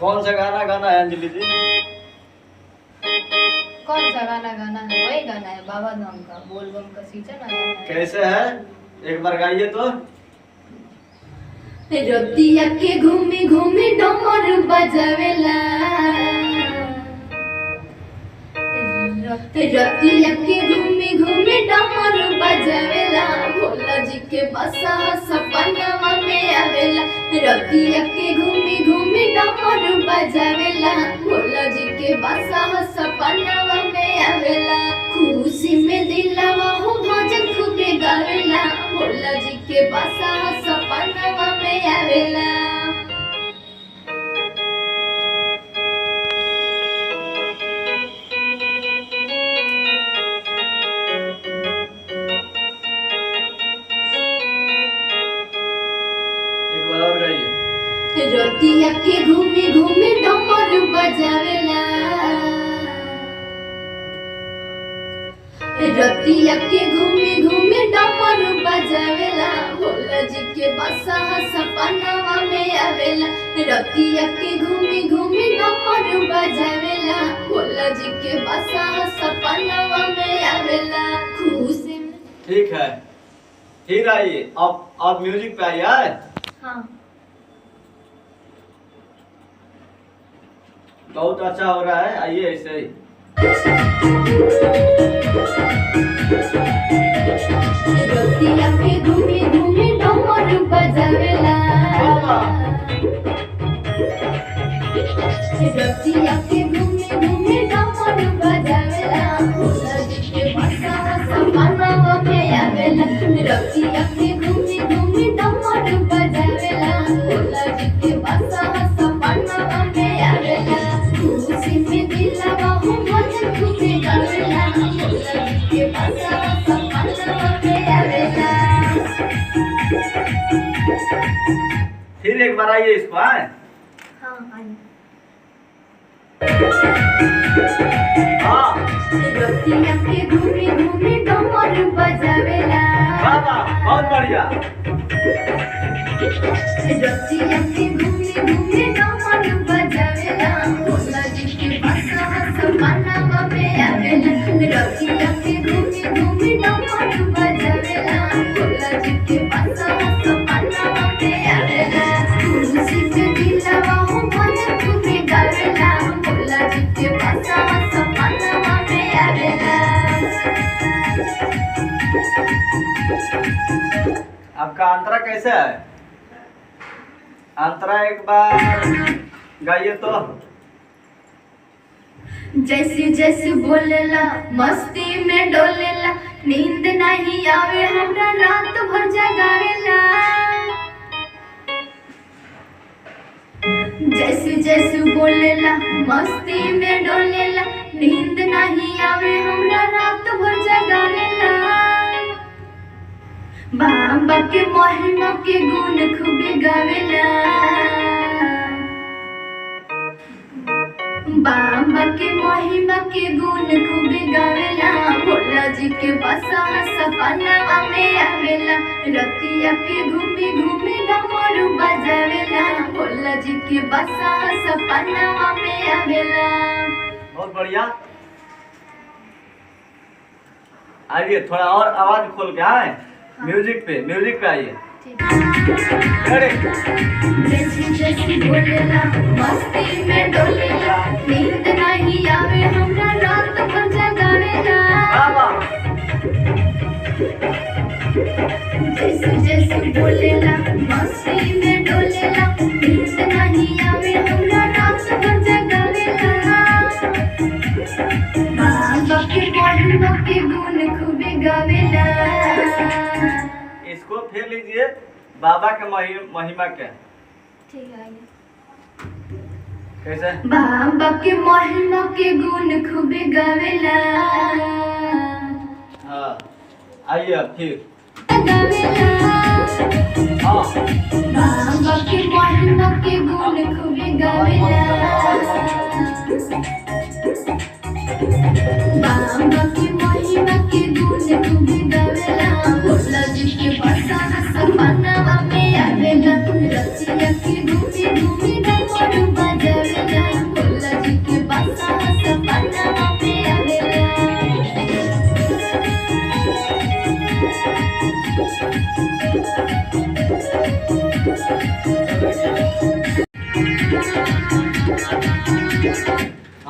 कौन सा गाना गाना है अंजलि जी? कौन सा गाना गाना है? वही गाना है बाबा धाम का, बोल बम का सीजन आ गया है। कैसे है, एक बार गाइए तो। रतिया के घूमी घूमी डमर बजावेला, रतिया के घूमी घूमी डमर बजावेला, भोला जी के बसा सपनवा में आवेला। रतिया के घूमी घूमी डमर बजावेला, भोला जी के बसा सपनवा में आवेला। खुशी में दिलवा हो भजन खूबे गावेला, भोला जी के बसा सपनवा में आवेला। एक बार और गाइए। रतिया के घूमी घूमी डमर बजावेला, रतिया के घूमी घूमी डमर बजावेला, भोला जी के बसा सपनवा में आवेला। रतिया के घूमी घूमी डमर बजावेला, भोला जी के बसा सपनवा में आवेला। खुशी में ठीक है, फिर आइए। अब म्यूजिक पे आइए। हाँ बहुत अच्छा हो रहा है, आइए ऐसे ही। रतिया के घूमी घूमी डमर बजावेला, रतिया के घूमी घूमी डमर बजावेला, भोला जी के बसा सपनवा में आवेला। रतिया के घूमी घूमी डमर बजावेला, भोला जी के बसा सपनवा में आवेला। खुशी में दिलवा हो भजन खूबे गावेला, भोला जी के बसा सपनवा में आवेला। फिर एक बार आइए इस पर। हाँ आइए। हाँ रतिया के घूमी घूमी डमर बजावेला, बहुत बढ़िया। रतिया के घूमी घूमी डमर बजावेला, भोला जी के बसा सपनवा में आवेला। रतिया के घूमी घूमी डमर बजावेला, भोला जी के बसा सपनवा में आवेला। खुशी में दिलवा हो भजन खूबे गावेला, भोला जी के बसा सपनवा में आवेला। आपका अंतरा कैसे है? अंतरा एक बार गाइए तो। जैसे जैसे बोलेला मस्ती में डोलेला, नींद नहीं आवे हमरा रात भर जगावेला। जैसे जैसे बोलेला मस्ती में डोलेला, नींद नहीं आवे हमरा रात भर जगावेला। बाबा के महिमा के गुण खूबे गावेला, बाबा के महिमा के गुण खूबे गावेला, भोला जी के बसा सपनवा में आवेला। रतिया के घूमी घूमी डमर बजावेला, भोला जी के बसा सपनवा में आवेला। बहुत बढ़िया। आइए थोड़ा और आवाज खोल के आए। म्यूजिक पे आइए। रेडी? जैसे जैसे बोलेला मस्ती में डोलेला, नींद नहीं आवे हमरा रात भर जगावेला। जैसे जैसे बोलेला मस्ती में डोलेला, नींद नहीं आवे हमरा रात भर जगावेला। बाबा के महिमा के गुण खूबे गावेला। इसको फेर लीजिए, बाबा के महिमा के। ठीक है। कैसे? बाबा के महिमा के गुण खूबे गावेला। हाँ आइए अब फिर। गावेला। हाँ बाबा के महिमा के गुण खूबे गावेला। बाबा के महिमा के गुण खूबे गावेला, भोला जी के बसा सपनवा में आवेला। रतिया के घूमी घूमी डमरू बजावेला,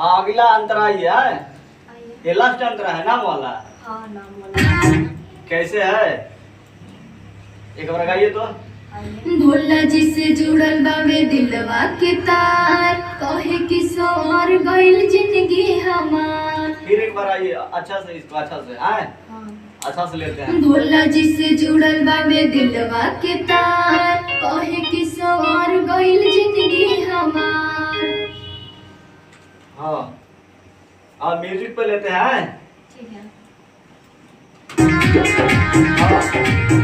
हाँ अगला अंतरा ही है, आइए। ये लास्ट अंतरा है नाम वाला। हाँ नाम वाला। कैसे है एक बार गाइए तो। भोला जी से जुड़ल बावे दिलवा के तार, कहे कि सोहर गइल जिंदगी हमार। फिर एक बार आइए अच्छा से, इसको अच्छा से आए, अच्छा से लेते हैं। भोला जी से जुड़ल बावे दिलवा के तार, कहे कि सोहर गइल जिंदगी हमार। हाँ और म्यूजिक पे लेते हैं। ठीक है। हाँ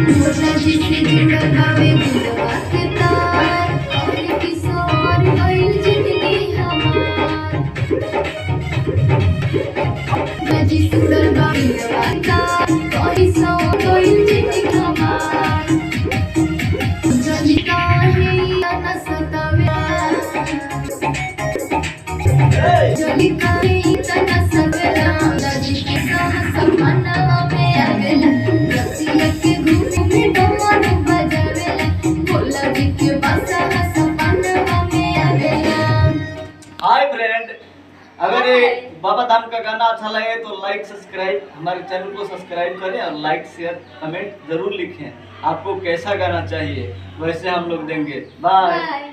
भोला जी से जुड़ल बावे दिलवा के तार, कहे कि सोहर गइल जिंदगी हमार। भोला जी से जुड़ल बावे दिलवा के तार, कहे सोहर गइल जिंदगी हमार। जली काहे ना सतावेला, जली काहे ना सतावेला, जली के सपना में आवेला, रतिया के घूमे डमरू बजावेला, भोला जी के बासा सपना में आवेला। हाय फ्रेंड, अगर ये बाबा धाम का गाना अच्छा लगे तो लाइक सब्सक्राइब, हमारे चैनल को सब्सक्राइब करें और लाइक शेयर कमेंट जरूर लिखें। आपको कैसा गाना चाहिए वैसे हम लोग देंगे। बाय।